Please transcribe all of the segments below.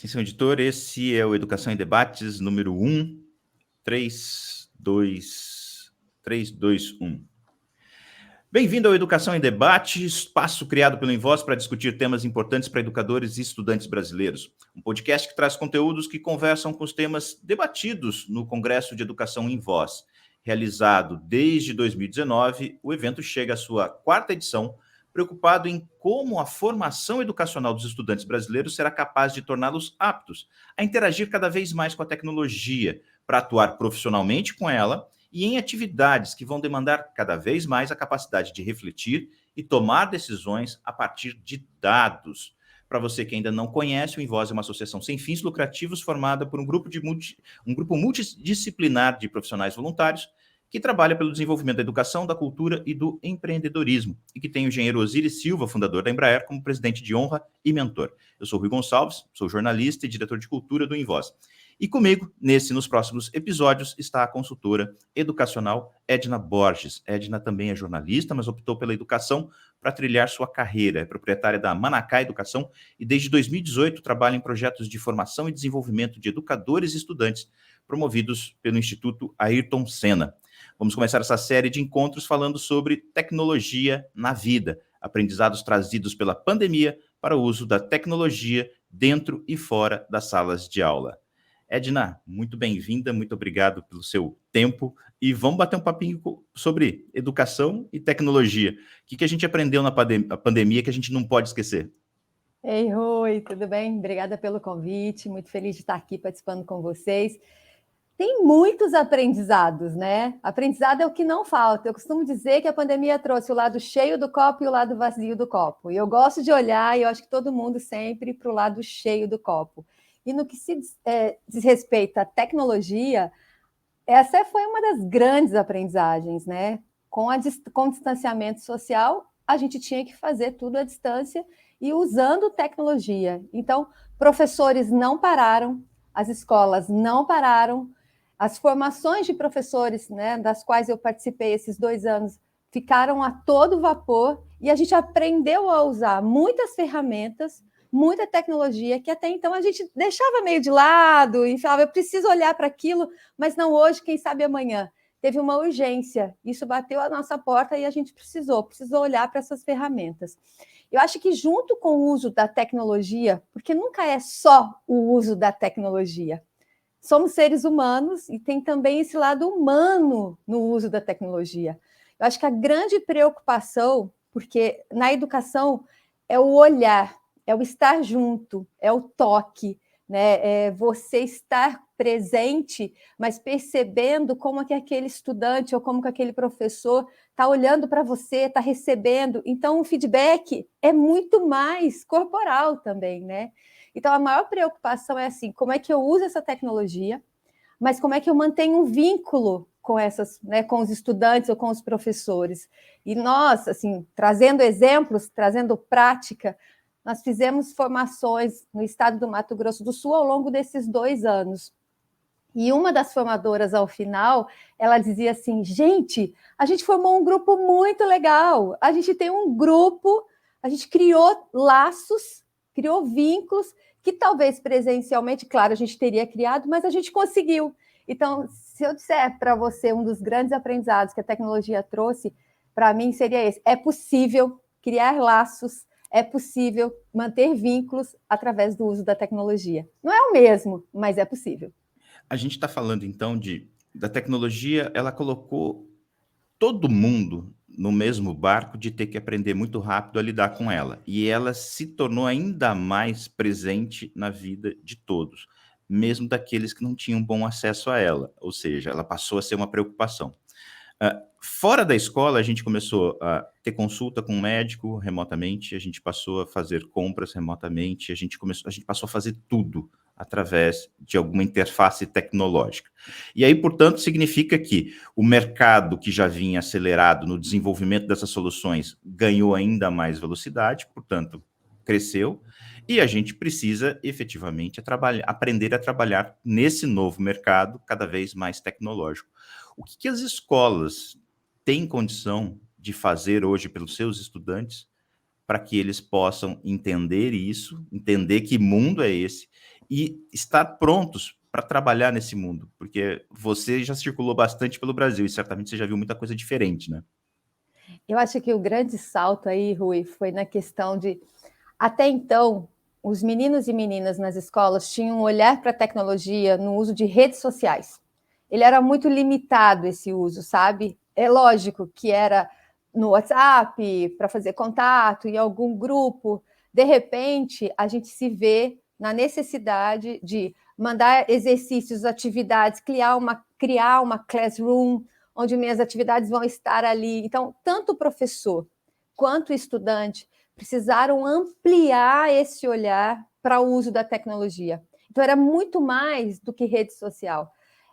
Atenção, editor, esse é o Educação em Debates, número 1, 3, 2, 3, 2, 1. Bem-vindo ao Educação em Debate, espaço criado pelo Invoz para discutir temas importantes para educadores e estudantes brasileiros. Um podcast que traz conteúdos que conversam com os temas debatidos no Congresso de Educação Invoz. Realizado desde 2019, o evento chega à sua 4ª edição, preocupado em como a formação educacional dos estudantes brasileiros será capaz de torná-los aptos a interagir cada vez mais com a tecnologia, para atuar profissionalmente com ela e em atividades que vão demandar cada vez mais a capacidade de refletir e tomar decisões a partir de dados. Para você que ainda não conhece, o Invoz é uma associação sem fins lucrativos formada por um grupo multidisciplinar de profissionais voluntários que trabalha pelo desenvolvimento da educação, da cultura e do empreendedorismo, e que tem o engenheiro Osiris Silva, fundador da Embraer, como presidente de honra e mentor. Eu sou Rui Gonçalves, sou jornalista e diretor de cultura do Invoz. E comigo, nos próximos episódios, está a consultora educacional Edna Borges. Edna também é jornalista, mas optou pela educação para trilhar sua carreira. É proprietária da Manacá Educação e desde 2018 trabalha em projetos de formação e desenvolvimento de educadores e estudantes promovidos pelo Instituto Ayrton Senna. Vamos começar essa série de encontros falando sobre tecnologia na vida, aprendizados trazidos pela pandemia para o uso da tecnologia dentro e fora das salas de aula. Edna, muito bem-vinda, muito obrigado pelo seu tempo e vamos bater um papinho sobre educação e tecnologia. O que a gente aprendeu na pandemia que a gente não pode esquecer? Ei, Rui, tudo bem? Obrigada pelo convite, muito feliz de estar aqui participando com vocês. Tem muitos aprendizados, né? Aprendizado é o que não falta. Eu costumo dizer que a pandemia trouxe o lado cheio do copo e o lado vazio do copo. E eu gosto de olhar, e eu acho que todo mundo sempre para o lado cheio do copo. E no que se diz respeito à tecnologia, essa foi uma das grandes aprendizagens, né? Com o distanciamento social, a gente tinha que fazer tudo à distância e usando tecnologia. Então, professores não pararam, as escolas não pararam, as formações de professores, né, das quais eu participei esses 2 anos, ficaram a todo vapor e a gente aprendeu a usar muitas ferramentas, muita tecnologia, que até então a gente deixava meio de lado e falava, eu preciso olhar para aquilo, mas não hoje, quem sabe amanhã. Teve uma urgência, isso bateu a nossa porta e a gente precisou olhar para essas ferramentas. Eu acho que junto com o uso da tecnologia, porque nunca é só o uso da tecnologia, somos seres humanos e tem também esse lado humano no uso da tecnologia. Eu acho que a grande preocupação, porque na educação é o olhar, é o estar junto, é o toque, né? É você estar presente, mas percebendo como é que aquele estudante ou como que aquele professor está olhando para você, está recebendo. Então, o feedback é muito mais corporal também, né? Então, a maior preocupação é assim, como é que eu uso essa tecnologia, mas como é que eu mantenho um vínculo com essas, né, com os estudantes ou com os professores. E nós, assim, trazendo exemplos, trazendo prática, nós fizemos formações no estado do Mato Grosso do Sul ao longo desses 2 anos. E uma das formadoras, ao final, ela dizia assim, gente, a gente formou um grupo muito legal, a gente tem um grupo, a gente criou laços, criou vínculos, que talvez presencialmente, claro, a gente teria criado, mas a gente conseguiu. Então, se eu disser para você um dos grandes aprendizados que a tecnologia trouxe, para mim seria esse, é possível criar laços, é possível manter vínculos através do uso da tecnologia. Não é o mesmo, mas é possível. A gente está falando, então, da tecnologia, ela colocou todo mundo no mesmo barco de ter que aprender muito rápido a lidar com ela. E ela se tornou ainda mais presente na vida de todos, mesmo daqueles que não tinham bom acesso a ela. Ou seja, ela passou a ser uma preocupação. Fora da escola, a gente começou a ter consulta com um médico remotamente, a gente passou a fazer compras remotamente, a gente passou a fazer tudo através de alguma interface tecnológica. E aí, portanto, significa que o mercado que já vinha acelerado no desenvolvimento dessas soluções ganhou ainda mais velocidade, portanto, cresceu, e a gente precisa efetivamente aprender a trabalhar nesse novo mercado cada vez mais tecnológico. O que as escolas têm condição de fazer hoje pelos seus estudantes para que eles possam entender isso, entender que mundo é esse e estar prontos para trabalhar nesse mundo? Porque você já circulou bastante pelo Brasil e certamente você já viu muita coisa diferente, né? Eu acho que o grande salto aí, Rui, foi na questão de, até então, os meninos e meninas nas escolas tinham um olhar para a tecnologia no uso de redes sociais. Ele era muito limitado, esse uso, sabe? É lógico que era no WhatsApp, para fazer contato, em algum grupo. De repente, a gente se vê na necessidade de mandar exercícios, atividades, criar uma classroom, onde minhas atividades vão estar ali. Então, tanto o professor quanto o estudante precisaram ampliar esse olhar para o uso da tecnologia. Então, era muito mais do que rede social,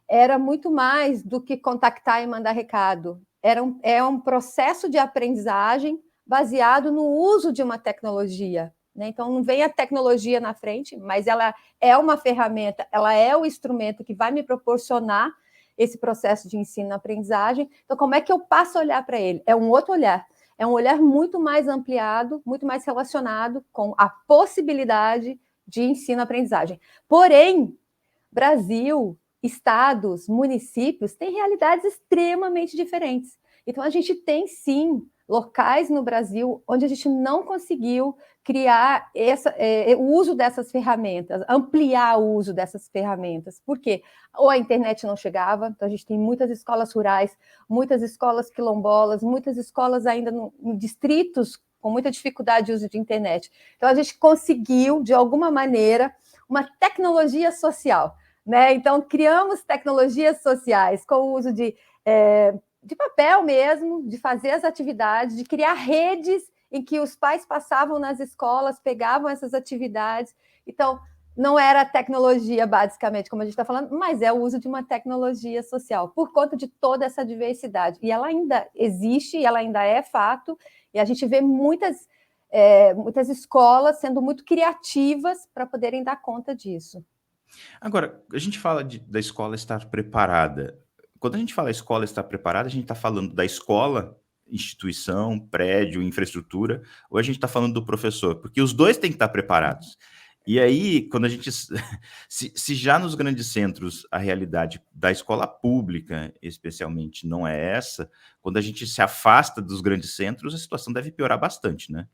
era muito mais do que contactar e mandar recado. É um processo de aprendizagem baseado no uso de uma tecnologia. Né? Então, não vem a tecnologia na frente, mas ela é uma ferramenta, ela é o instrumento que vai me proporcionar esse processo de ensino-aprendizagem. Então, como é que eu passo a olhar para ele? É um outro olhar. É um olhar muito mais ampliado, muito mais relacionado com a possibilidade de ensino-aprendizagem. Porém, Brasil, estados, municípios têm realidades extremamente diferentes. Então, a gente tem, sim, locais no Brasil onde a gente não conseguiu criar o uso dessas ferramentas, ampliar o uso dessas ferramentas. Por quê? Ou a internet não chegava, então a gente tem muitas escolas rurais, muitas escolas quilombolas, muitas escolas ainda em distritos com muita dificuldade de uso de internet. Então, a gente conseguiu, de alguma maneira, uma tecnologia social. Né? Então, criamos tecnologias sociais com o uso de papel mesmo, de fazer as atividades, de criar redes em que os pais passavam nas escolas, pegavam essas atividades. Então, não era tecnologia, basicamente, como a gente está falando, mas é o uso de uma tecnologia social, por conta de toda essa diversidade. E ela ainda existe, e ela ainda é fato, e a gente vê muitas escolas sendo muito criativas para poderem dar conta disso. Agora, a gente fala da escola estar preparada. Quando a gente fala escola estar preparada, a gente está falando da escola, instituição, prédio, infraestrutura, ou a gente está falando do professor? Porque os dois têm que estar preparados. E aí, quando a gente. Se já nos grandes centros a realidade da escola pública, especialmente, não é essa, quando a gente se afasta dos grandes centros, a situação deve piorar bastante, né?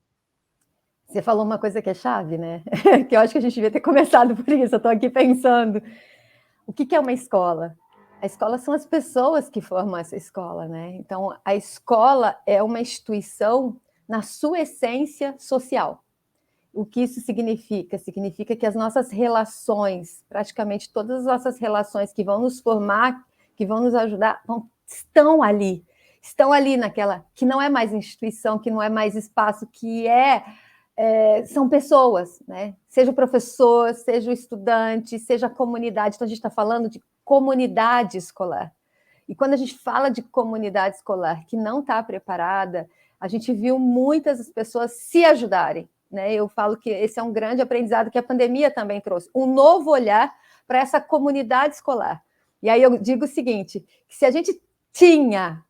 Você falou uma coisa que é chave, né? Que eu acho que a gente devia ter começado por isso. Eu estou aqui pensando. O que é uma escola? A escola são as pessoas que formam essa escola, né? Então, a escola é uma instituição na sua essência social. O que isso significa? Significa que as nossas relações, praticamente todas as nossas relações que vão nos formar, que vão nos ajudar, estão ali. Estão ali naquela, que não é mais instituição, que não é mais espaço, que são pessoas, né? Seja o professor, seja o estudante, seja a comunidade. Então, a gente está falando de comunidade escolar. E quando a gente fala de comunidade escolar que não está preparada, a gente viu muitas pessoas se ajudarem. Né? Eu falo que esse é um grande aprendizado que a pandemia também trouxe, um novo olhar para essa comunidade escolar. E aí eu digo o seguinte, que se a gente tinha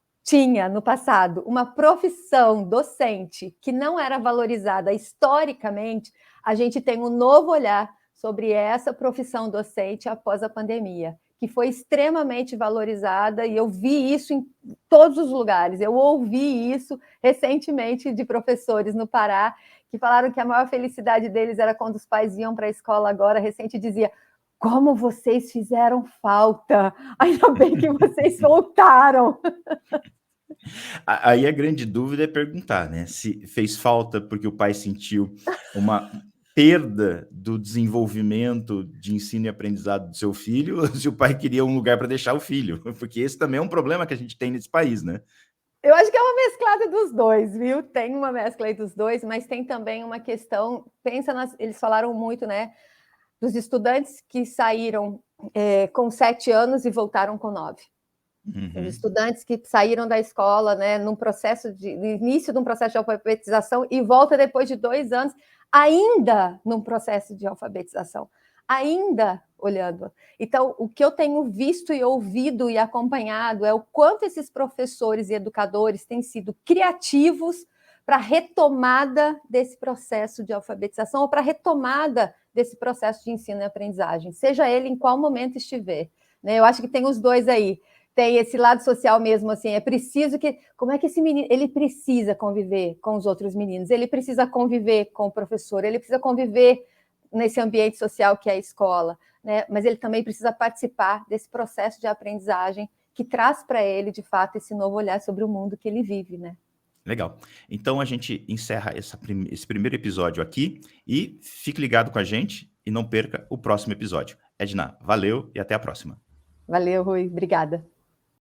no passado uma profissão docente que não era valorizada historicamente, a gente tem um novo olhar sobre essa profissão docente após a pandemia, que foi extremamente valorizada, e eu vi isso em todos os lugares. Eu ouvi isso recentemente de professores no Pará, que falaram que a maior felicidade deles era quando os pais iam para a escola agora, recente, dizia: como vocês fizeram falta, ainda bem que vocês voltaram. Aí a grande dúvida é perguntar, né, se fez falta porque o pai sentiu uma perda do desenvolvimento de ensino e aprendizado do seu filho, ou se o pai queria um lugar para deixar o filho, porque esse também é um problema que a gente tem nesse país, né? Eu acho que é uma mesclada dos dois, viu? Tem uma mescla aí dos dois, mas tem também uma questão, eles falaram muito, né, dos estudantes que saíram com 7 anos e voltaram com 9. Os estudantes que saíram da escola, né, no início de um processo de alfabetização e volta depois de 2 anos, ainda num processo de alfabetização, ainda olhando. Então, o que eu tenho visto e ouvido e acompanhado é o quanto esses professores e educadores têm sido criativos para a retomada desse processo de alfabetização ou para a retomada desse processo de ensino e aprendizagem, seja ele em qual momento estiver, né? Eu acho que tem os dois aí. Tem esse lado social mesmo, assim, é preciso que... Como é que esse menino... Ele precisa conviver com os outros meninos, ele precisa conviver com o professor, ele precisa conviver nesse ambiente social que é a escola, né? Mas ele também precisa participar desse processo de aprendizagem que traz para ele, de fato, esse novo olhar sobre o mundo que ele vive, né? Legal. Então a gente encerra esse primeiro episódio aqui e fique ligado com a gente e não perca o próximo episódio. Edna, valeu e até a próxima. Valeu, Rui. Obrigada.